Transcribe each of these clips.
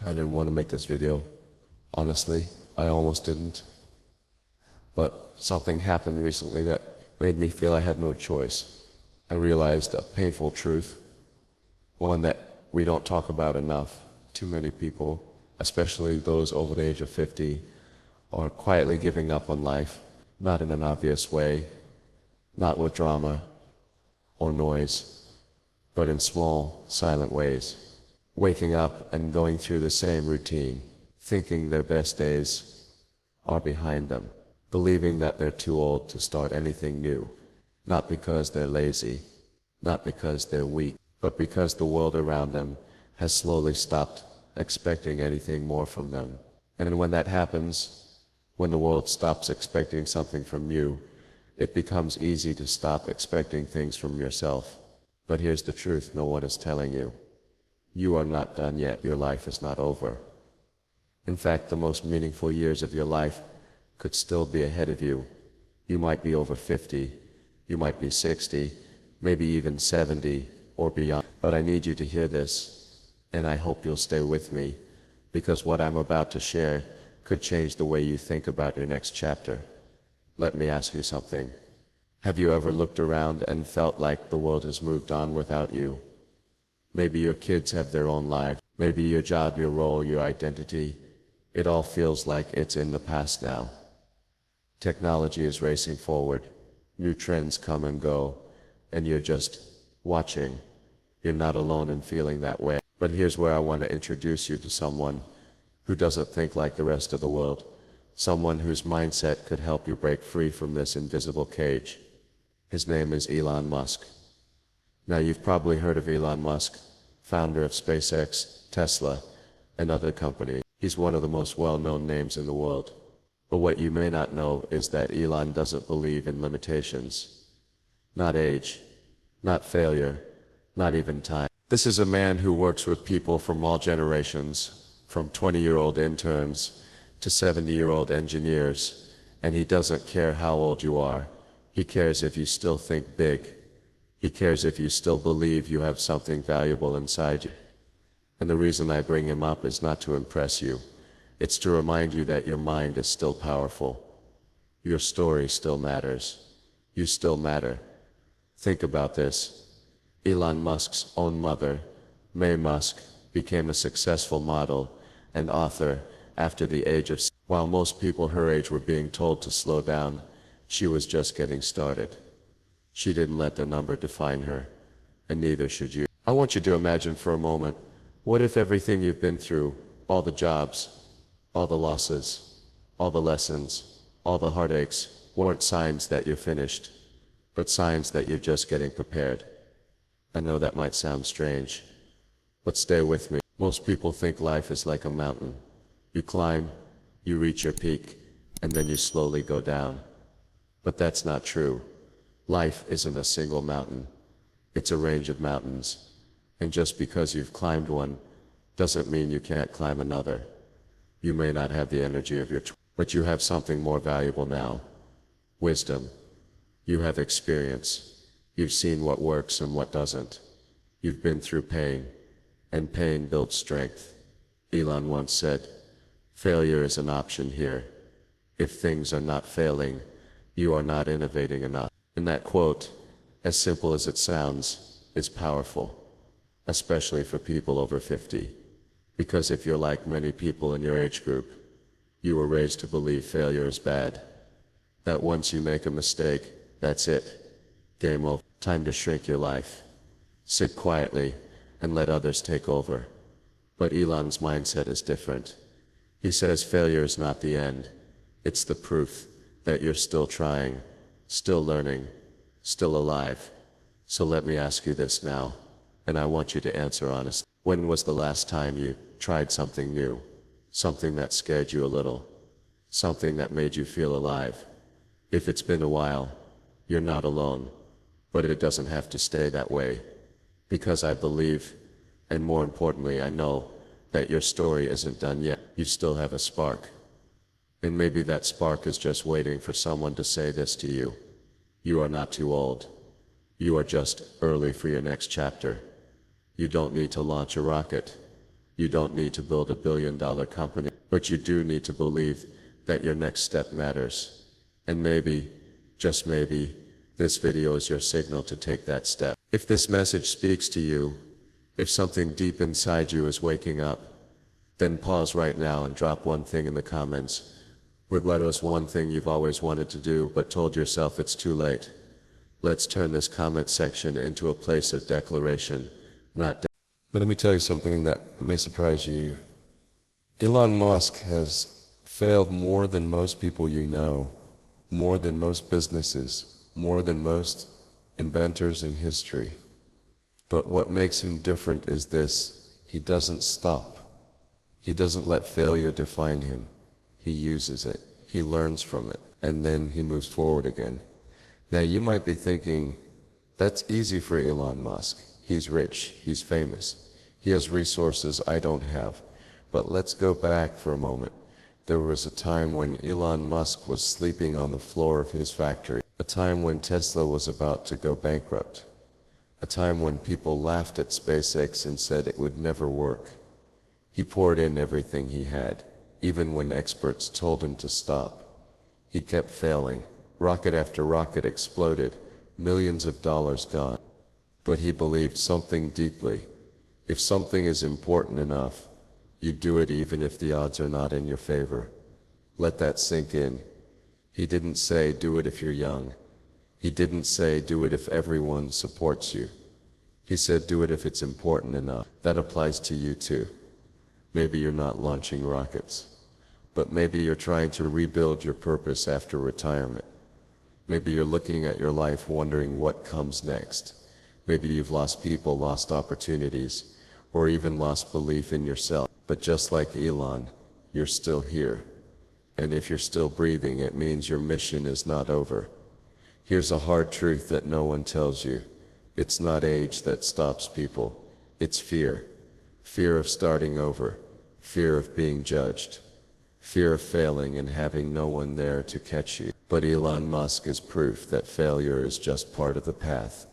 I didn't want to make this video. Honestly, I almost didn't. But something happened recently that made me feel I had no choice. I realized a painful truth, one that we don't talk about enough. Too many people, especially those over the age of 50, are quietly giving up on life, not in an obvious way, not with drama or noise, but in small, silent ways. Waking up and going through the same routine, thinking their best days are behind them, believing that they're too old to start anything new, not because they're lazy, not because they're weak, but because the world around them has slowly stopped expecting anything more from them. And when that happens, when the world stops expecting something from you, it becomes easy to stop expecting things from yourself. But here's the truth no one is telling you. You are not done yet. Your life is not over. In fact, the most meaningful years of your life could still be ahead of you. You might be over 50, you might be 60, maybe even 70 or beyond. But I need you to hear this, and I hope you'll stay with me, because what I'm about to share could change the way you think about your next chapter. Let me ask you something. Have you ever looked around and felt like the world has moved on without you? Maybe your kids have their own life. Maybe your job, your role, your identity. It all feels like it's in the past now. Technology is racing forward. New trends come and go, and you're just watching. You're not alone in feeling that way. But here's where I want to introduce you to someone who doesn't think like the rest of the world. Someone whose mindset could help you break free from this invisible cage. His name is Elon Musk. Now you've probably heard of Elon Musk, founder of SpaceX, Tesla, and other companies. He's one of the most well-known names in the world. But what you may not know is that Elon doesn't believe in limitations. Not age, not failure, not even time. This is a man who works with people from all generations, from 20-year-old interns to 70-year-old engineers, and he doesn't care how old you are. He cares if you still think big. He cares if you still believe you have something valuable inside you. And the reason I bring him up is not to impress you. It's to remind you that your mind is still powerful. Your story still matters. You still matter. Think about this. Elon Musk's own mother, May Musk, became a successful model and author after the age of 6. While most people her age were being told to slow down, she was just getting started. She didn't let the number define her, and neither should you. I want you to imagine for a moment, what if everything you've been through, all the jobs, all the losses, all the lessons, all the heartaches, weren't signs that you're finished, but signs that you're just getting prepared? I know that might sound strange, but stay with me. Most people think life is like a mountain. You climb, you reach your peak, and then you slowly go down. But that's not true. Life isn't a single mountain. It's a range of mountains. And just because you've climbed one, doesn't mean you can't climb another. You may not have the energy of your but you have something more valuable now. Wisdom. You have experience. You've seen what works and what doesn't. You've been through pain, and pain builds strength. Elon once said, "Failure is an option here. If things are not failing, you are not innovating enough." And that quote, as simple as it sounds, is powerful, especially for people over 50. Because if you're like many people in your age group, you were raised to believe failure is bad. That once you make a mistake, that's it. Game over. Time to shrink your life. Sit quietly and let others take over. But Elon's mindset is different. He says failure is not the end. It's the proof that you're still trying, still learning, still alive. So let me ask you this now, and I want you to answer honestly. When was the last time you tried something new? Something that scared you a little? Something that made you feel alive? If it's been a while, you're not alone. But it doesn't have to stay that way. Because I believe, and more importantly I know, that your story isn't done yet. You still have a spark. And maybe that spark is just waiting for someone to say this to you. You are not too old. You are just early for your next chapter. You don't need to launch a rocket. You don't need to build $1 billion company, but you do need to believe that your next step matters. And maybe, just maybe, this video is your signal to take that step. If this message speaks to you, if something deep inside you is waking up, then pause right now and drop one thing in the comments. Let us one thing you've always wanted to do but told yourself it's too late. Let's turn this comment section into a place of declaration, not But let me tell you something that may surprise you. Elon Musk has failed more than most people you know, more than most businesses, more than most inventors in history. But what makes him different is this: he doesn't stop. He doesn't let failure define him. He uses it, he learns from it, and then he moves forward again. Now you might be thinking, that's easy for Elon Musk. He's rich, he's famous, he has resources I don't have. But let's go back for a moment. There was a time when Elon Musk was sleeping on the floor of his factory, a time when Tesla was about to go bankrupt, a time when people laughed at SpaceX and said it would never work. He poured in everything he had, even when experts told him to stop. He kept failing. Rocket after rocket exploded, millions of dollars gone. But he believed something deeply. If something is important enough, you do it even if the odds are not in your favor. Let that sink in. He didn't say do it if you're young. He didn't say do it if everyone supports you. He said do it if it's important enough. That applies to you too. Maybe you're not launching rockets, but maybe you're trying to rebuild your purpose after retirement. Maybe you're looking at your life wondering what comes next. Maybe you've lost people, lost opportunities, or even lost belief in yourself. But just like Elon, you're still here. And if you're still breathing, it means your mission is not over. Here's a hard truth that no one tells you. It's not age that stops people. It's fear. Fear of starting over. Fear of being judged. Fear of failing and having no one there to catch you. But Elon Musk is proof that failure is just part of the path,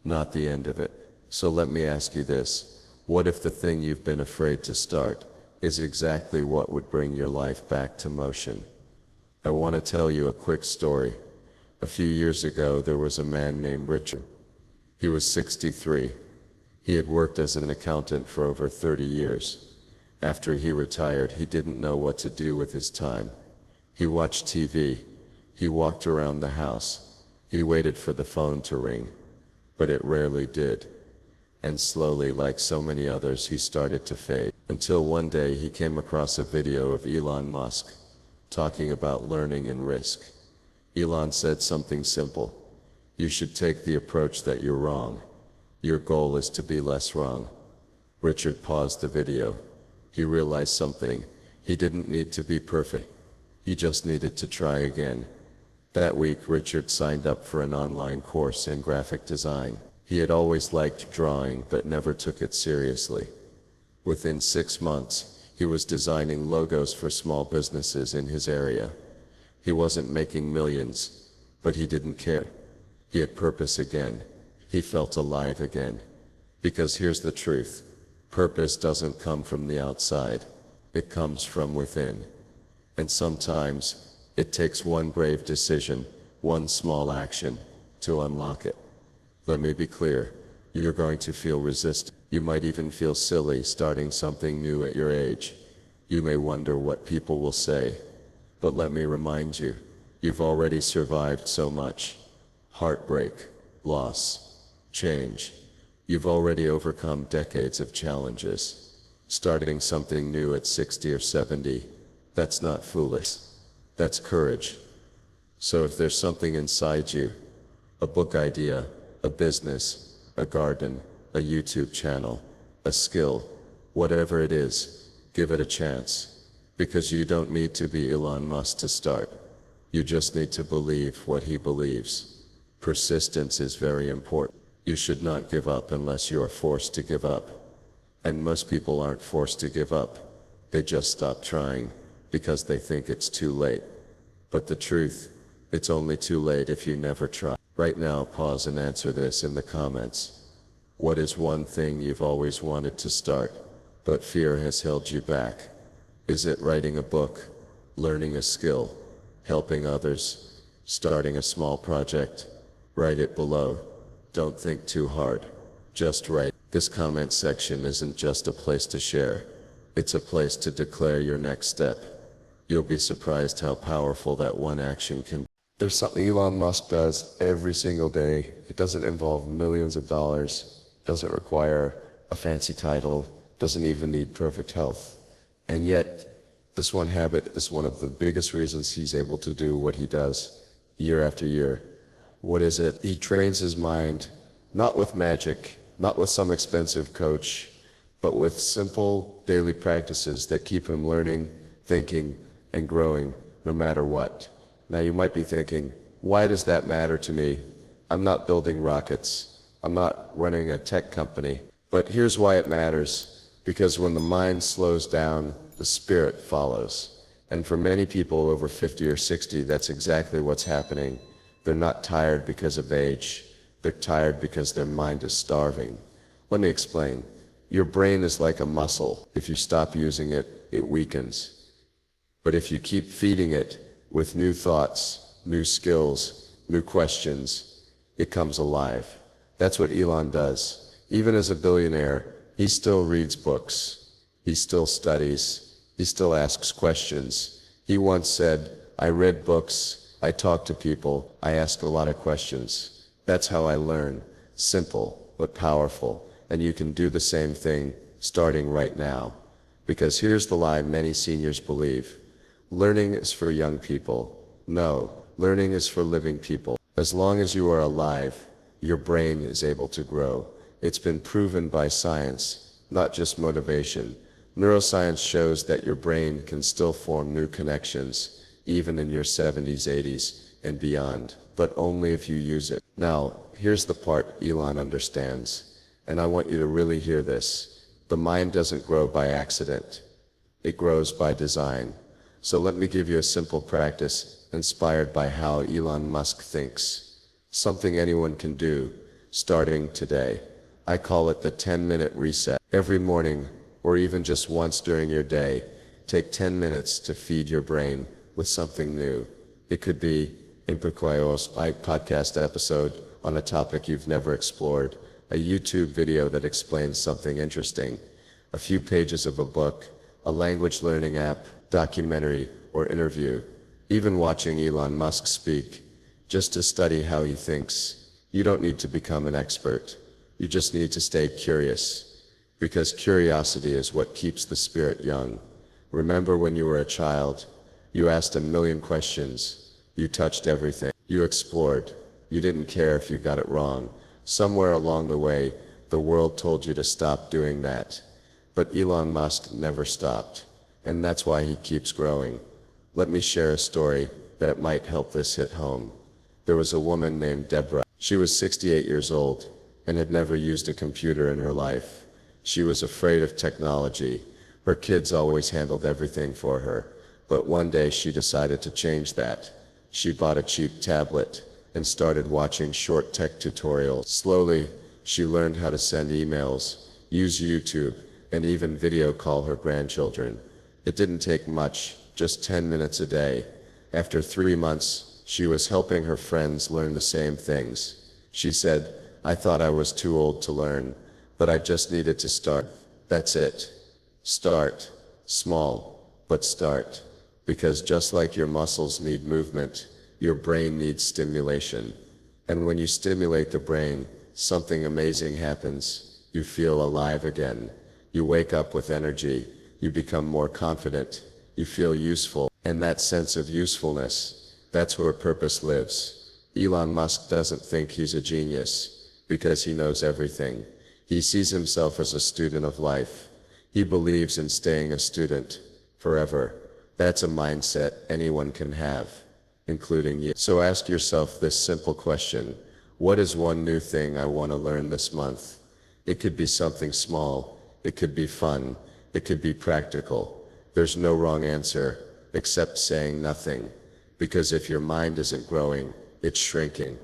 not the end of it. So let me ask you this: what if the thing you've been afraid to start is exactly what would bring your life back to motion? I want to tell you a quick story. A few years ago, there was a man named Richard. He was 63. He had worked as an accountant for over 30 years. After he retired, he didn't know what to do with his time. He watched TV. He walked around the house. He waited for the phone to ring, but it rarely did. And slowly, like so many others, he started to fade, until one day he came across a video of Elon Musk talking about learning and risk. Elon said something simple: you should take the approach that you're wrong. Your goal is to be less wrong. Richard paused the video. He realized something. He didn't need to be perfect. He just needed to try again. That week, Richard signed up for an online course in graphic design. He had always liked drawing, but never took it seriously. Within 6 months, he was designing logos for small businesses in his area. He wasn't making millions, but he didn't care. He had purpose again. He felt alive again. Because here's the truth: purpose doesn't come from the outside. It comes from within. And sometimes, it takes one brave decision, one small action, to unlock it. Let me be clear. You're going to feel resistance. You might even feel silly starting something new at your age. You may wonder what people will say. But let me remind you, you've already survived so much. Heartbreak, loss, change. You've already overcome decades of challenges. Starting something new at 60 or 70, that's not foolish. That's courage. So if there's something inside you, a book idea, a business, a garden, a YouTube channel, a skill, whatever it is, give it a chance. Because you don't need to be Elon Musk to start. You just need to believe what he believes. Persistence is very important. You should not give up unless you are forced to give up. And most people aren't forced to give up. They just stop trying because they think it's too late. But the truth, it's only too late if you never try. Right now, pause and answer this in the comments. What is one thing you've always wanted to start, but fear has held you back. Is it writing a book, learning a skill, helping others, starting a small project? Write it below. Don't think too hard. Just write. This comment section isn't just a place to share. It's a place to declare your next step. You'll be surprised how powerful that one action can be. There's something Elon Musk does every single day. It doesn't involve millions of dollars, doesn't require a fancy title, doesn't even need perfect health. And yet, this one habit is one of the biggest reasons he's able to do what he does year after year. What is it? He trains his mind, not with magic, not with some expensive coach, but with simple daily practices that keep him learning, thinking, and growing no matter what. Now you might be thinking, why does that matter to me? I'm not building rockets. I'm not running a tech company. But here's why it matters. Because when the mind slows down, the spirit follows. And for many people over 50 or 60, that's exactly what's happening. They're not tired because of age. They're tired because their mind is starving. Let me explain. Your brain is like a muscle. If you stop using it, it weakens. But if you keep feeding it with new thoughts, new skills, new questions, it comes alive. That's what Elon does. Even as a billionaire, he still reads books. He still studies. He still asks questions. He once said, I read books, I talked to people, I asked a lot of questions. That's how I learn. Simple, but powerful. And you can do the same thing, starting right now. Because here's the lie many seniors believe. Learning is for young people. No, learning is for living people. As long as you are alive, your brain is able to grow. It's been proven by science, not just motivation. Neuroscience shows that your brain can still form new connections, even in your 70s, 80s, and beyond, but only if you use it. Now, here's the part Elon understands, and I want you to really hear this. The mind doesn't grow by accident. It grows by design. So let me give you a simple practice inspired by how Elon Musk thinks. Something anyone can do, starting today. I call it the 10-minute reset. Every morning, or even just once during your day, take 10 minutes to feed your brain with something new. It could be a podcast episode on a topic you've never explored, a YouTube video that explains something interesting, a few pages of a book, a language learning app, documentary, or interview, even watching Elon Musk speak, just to study how he thinks. You don't need to become an expert. You just need to stay curious, because curiosity is what keeps the spirit young. Remember when you were a child, you asked a million questions, you touched everything, you explored, you didn't care if you got it wrong. Somewhere along the way, the world told you to stop doing that. But Elon Musk never stopped. And that's why he keeps growing. Let me share a story that might help this hit home. There was a woman named Deborah. She was 68 years old and had never used a computer in her life. She was afraid of technology. Her kids always handled everything for her. But one day she decided to change that. She bought a cheap tablet and started watching short tech tutorials. Slowly, she learned how to send emails, use YouTube, and even video call her grandchildren. It didn't take much, just 10 minutes a day. After 3 months, she was helping her friends learn the same things. She said, I thought I was too old to learn, but I just needed to start. That's it. Start. Small, but start. Because just like your muscles need movement, your brain needs stimulation. And when you stimulate the brain, something amazing happens. You feel alive again. You wake up with energy. You become more confident, you feel useful, and that sense of usefulness, that's where purpose lives. Elon Musk doesn't think he's a genius, because he knows everything. He sees himself as a student of life. He believes in staying a student, forever. That's a mindset anyone can have, including you. So ask yourself this simple question, what is one new thing I want to learn this month? It could be something small, it could be fun, it could be practical. There's no wrong answer, except saying nothing. Because if your mind isn't growing, it's shrinking.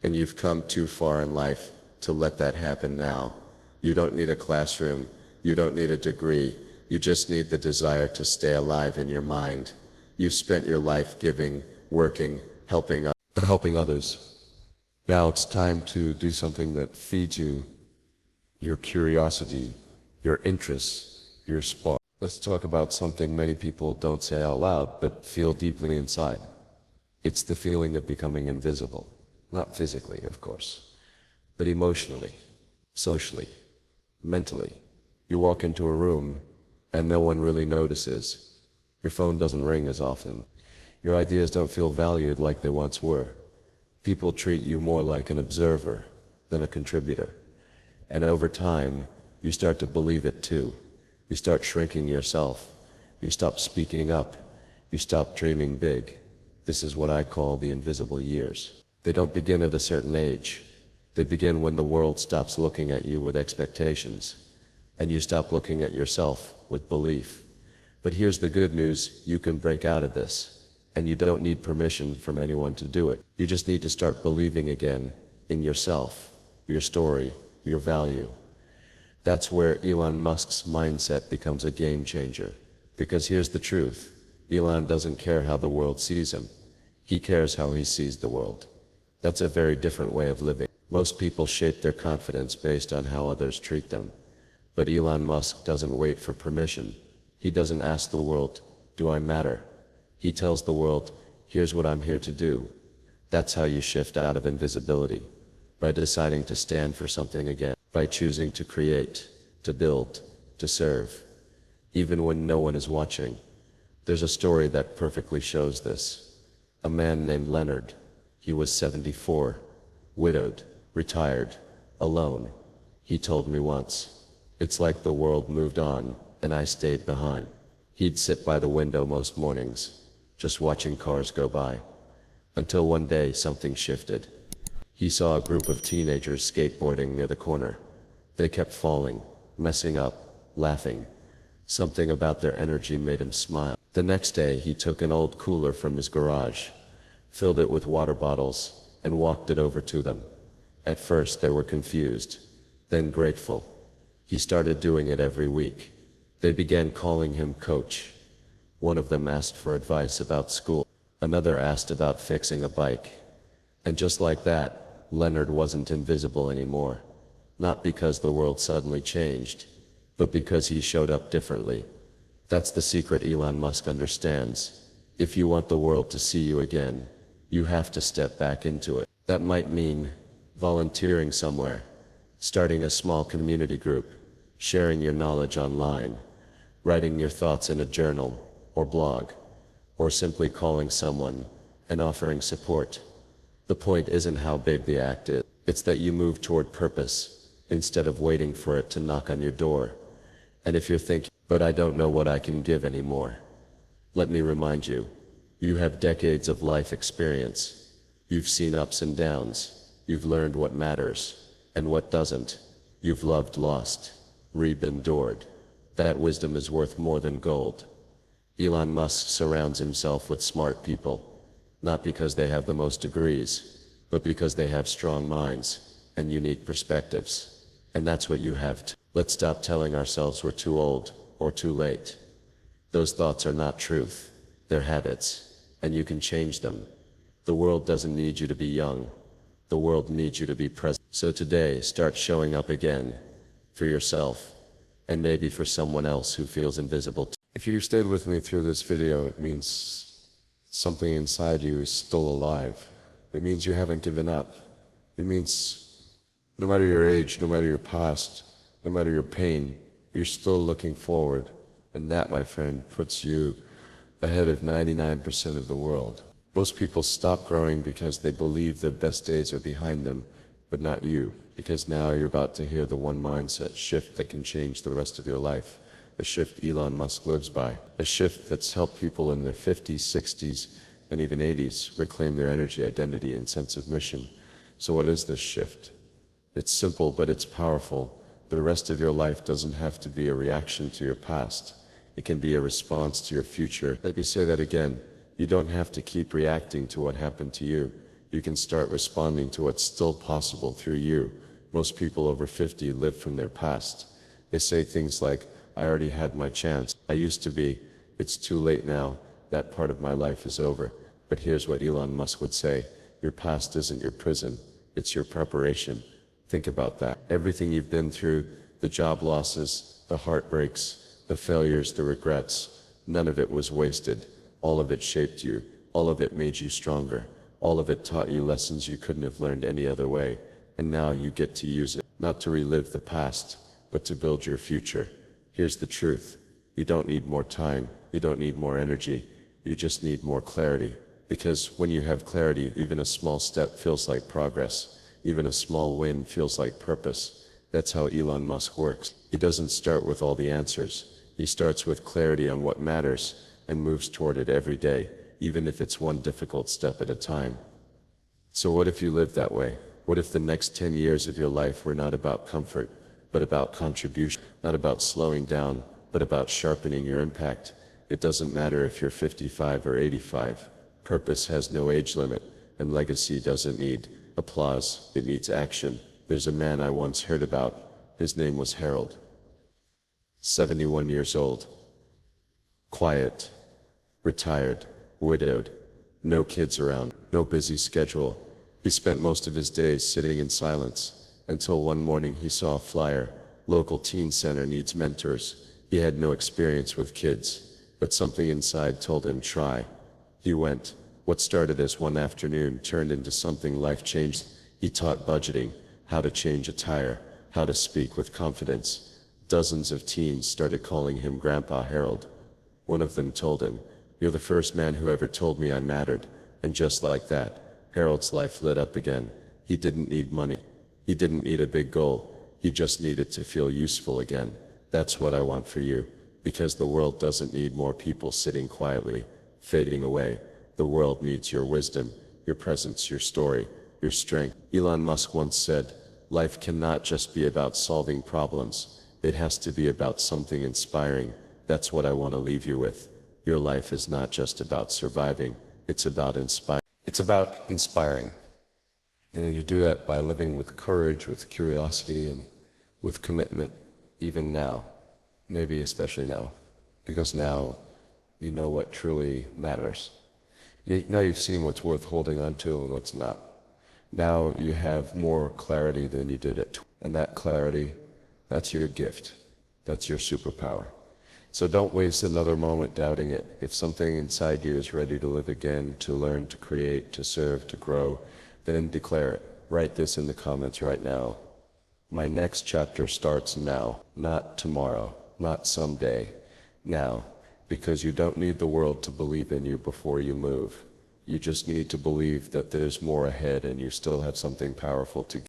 And you've come too far in life to let that happen now. You don't need a classroom. You don't need a degree. You just need the desire to stay alive in your mind. You've spent your life giving, working, helping others. Now it's time to do something that feeds you, your curiosity, your interests, your spark. Let's talk about something many people don't say out loud, but feel deeply inside. It's the feeling of becoming invisible. Not physically, of course, but emotionally, socially, mentally. You walk into a room, and no one really notices. Your phone doesn't ring as often. Your ideas don't feel valued like they once were. People treat you more like an observer than a contributor. And over time, you start to believe it too. You start shrinking yourself. You stop speaking up. You stop dreaming big. This is what I call the invisible years. They don't begin at a certain age. They begin when the world stops looking at you with expectations, and you stop looking at yourself with belief. But here's the good news, you can break out of this, and you don't need permission from anyone to do it. You just need to start believing again in yourself, your story, your value. That's where Elon Musk's mindset becomes a game changer. Because here's the truth, Elon doesn't care how the world sees him. He cares how he sees the world. That's a very different way of living. Most people shape their confidence based on how others treat them. But Elon Musk doesn't wait for permission. He doesn't ask the world, do I matter? He tells the world, here's what I'm here to do. That's how you shift out of invisibility. By deciding to stand for something again. By choosing to create, to build, to serve. Even when no one is watching. There's a story that perfectly shows this. A man named Leonard. He was 74, widowed, retired, alone. He told me once, it's like the world moved on, and I stayed behind. He'd sit by the window most mornings, just watching cars go by. Until one day something shifted. He saw a group of teenagers skateboarding near the corner. They kept falling, messing up, laughing. Something about their energy made him smile. The next day he took an old cooler from his garage, filled it with water bottles, and walked it over to them. At first they were confused, then grateful. He started doing it every week. They began calling him Coach. One of them asked for advice about school. Another asked about fixing a bike. And just like that, Leonard wasn't invisible anymore. Not because the world suddenly changed, but because he showed up differently. That's the secret Elon Musk understands. If you want the world to see you again, you have to step back into it. That might mean volunteering somewhere, starting a small community group, sharing your knowledge online, writing your thoughts in a journal or blog, or simply calling someone and offering support. The point isn't how big the act is, it's that you move toward purpose instead of waiting for it to knock on your door. And if you're thinking, but I don't know what I can give anymore, let me remind you, you have decades of life experience. You've seen ups and downs. You've learned what matters and what doesn't. You've loved, lost, endured. That wisdom is worth more than gold. Elon Musk surrounds himself with smart people, not because they have the most degrees, but because they have strong minds and unique perspectives. And that's what you have too. Let's stop telling ourselves we're too old or too late. Those thoughts are not truth. They're habits, and you can change them. The world doesn't need you to be young. The world needs you to be present. So today, start showing up again for yourself, and maybe for someone else who feels invisible too. If you stayed with me through this video, it means something inside you is still alive. It means you haven't given up. It means no matter your age, no matter your past, no matter your pain, you're still looking forward. And that, my friend, puts you ahead of 99% of the world. Most people stop growing because they believe their best days are behind them, but not you. Because now you're about to hear the one mindset shift that can change the rest of your life. A shift Elon Musk lives by. A shift that's helped people in their 50s, 60s, and even 80s reclaim their energy, identity, and sense of mission. So what is this shift? It's simple, but it's powerful. The rest of your life doesn't have to be a reaction to your past. It can be a response to your future. Let me say that again. You don't have to keep reacting to what happened to you. You can start responding to what's still possible through you. Most people over 50 live from their past. They say things like, I already had my chance. I used to be. It's too late now. That part of my life is over. But here's what Elon Musk would say. Your past isn't your prison. It's your preparation. Think about that. Everything you've been through, the job losses, the heartbreaks, the failures, the regrets, none of it was wasted. All of it shaped you. All of it made you stronger. All of it taught you lessons you couldn't have learned any other way. And now you get to use it, not to relive the past, but to build your future. Here's the truth. You don't need more time. You don't need more energy. You just need more clarity. Because when you have clarity, even a small step feels like progress. Even a small win feels like purpose. That's how Elon Musk works. He doesn't start with all the answers. He starts with clarity on what matters and moves toward it every day, even if it's one difficult step at a time. So what if you live that way? What if the next 10 years of your life were not about comfort, but about contribution? Not about slowing down, but about sharpening your impact. It doesn't matter if you're 55 or 85. Purpose has no age limit, and legacy doesn't need applause, it needs action. There's a man I once heard about. His name was Harold. 71 years old. Quiet. Retired. Widowed. No kids around. No busy schedule. He spent most of his days sitting in silence, until one morning he saw a flyer. Local teen center needs mentors. He had no experience with kids, but something inside told him try. He went. What started as one afternoon turned into something life-changing. He taught budgeting, how to change a tire, how to speak with confidence. Dozens of teens started calling him Grandpa Harold. One of them told him, "You're the first man who ever told me I mattered." And just like that, Harold's life lit up again. He didn't need money. He didn't need a big goal. He just needed to feel useful again. That's what I want for you. Because the world doesn't need more people sitting quietly, fading away. The world needs your wisdom, your presence, your story, your strength. Elon Musk once said, life cannot just be about solving problems. It has to be about something inspiring. That's what I want to leave you with. Your life is not just about surviving. It's about inspiring. It's about inspiring. And you do that by living with courage, with curiosity, and with commitment, even now. Maybe especially now. Because now you know what truly matters. Now you've seen what's worth holding on to and what's not. Now you have more clarity than you did at 20. And that clarity, that's your gift. That's your superpower. So don't waste another moment doubting it. If something inside you is ready to live again, to learn, to create, to serve, to grow, then declare it. Write this in the comments right now. My next chapter starts now, not tomorrow, not someday, now. Because you don't need the world to believe in you before you move. You just need to believe that there's more ahead and you still have something powerful to give.